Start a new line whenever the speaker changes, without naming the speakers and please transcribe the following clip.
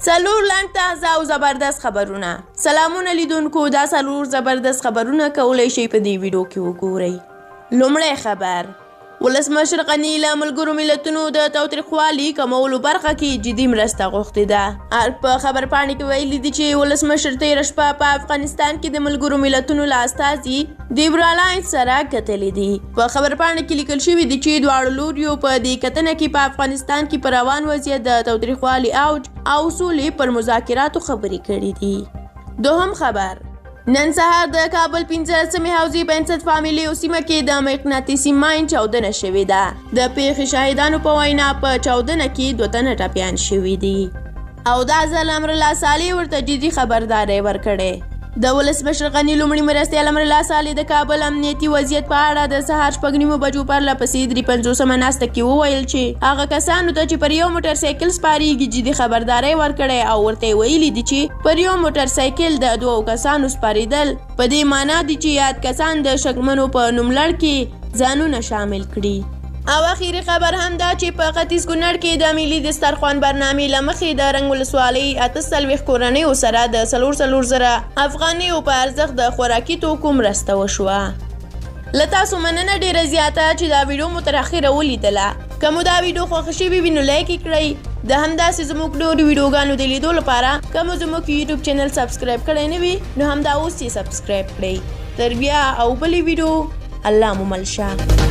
څلور لنډ تازه او زبردست خبرونه. سلامونه لیدونکو، دا څلور زبردست خبرونه کولی شئ په دې ویډیو کې وګورئ. لومړی خبر: ولسمشر غني له ملګرو ملتونو د تاوتریخوالي کمولو برخه کې جدي مرسته غوښتې ده. په خبرپاڼې کې ویلي دي چې ولسمشر تېره شپه په افغانستان کې د ملګرو ملتونو له استازي دیبرالاینس سره کتلې دي. په خبرپاڼې کې لیکل شوي دي چې دواړو لوریو په دې کتنه کې په افغانستان کې په روان وضعیت د تاوتریخوالي اوج او سولې پر مذاکراتو خبرې کړې دي. دوهم خبر: نن سهار د کابل 15مې حوزې په 65 فامیلیو سیمه کې د مقناطیسي ماین چاودنه شوې ده. د پیښې شاهدانو په وینا په چاودنه کې 2 تنه ټپیان شوي دي او دا ځل امرالله صالح ورته جدي خبرداری ورکړې. د ولسمشر غني لومړي مرستیال امرالله صالح د کابل امنیتي وضعیت په اړه د سهار 6:30 بجو پرله پسې 53مه ناسته کې وویل چې هغه کسانو ته چې پر یو موټر سایکل سپارېږي جدي خبرداری ورکړی او ورته ویلي دي چې پر یو موټر سایکل د 2 کسانو سپارېدل په دې معنا دي چې یاد کسان د شکمنو په نوملړ کې ځانونه شامل کړي. او اخیری خبر هم دا چې په ختیځ کونړ کې د ملي دسترخوان برنامې له مخې د رنګ ولسوالۍ 48 کورنیو سره د 4,000 افغانیو په ارزښت د خوراکي توکو مرسته وشوه. له تاسو مننه ډیره زیاته چې دا ویډیو مو تر اخره ولیدله. که مو دا ویډیو خوښه شوې وي نو لایک یې کړئ. د همداسې زموږ نورو ویډیوګانو د لیدو لپاره که مو زموږ یوټیوب چینل سبسکرایب کړی نه وي نو همدا اوس یې سبسکرایب کړئ. تر بیا او بلې ویډیو الله مو مل شه.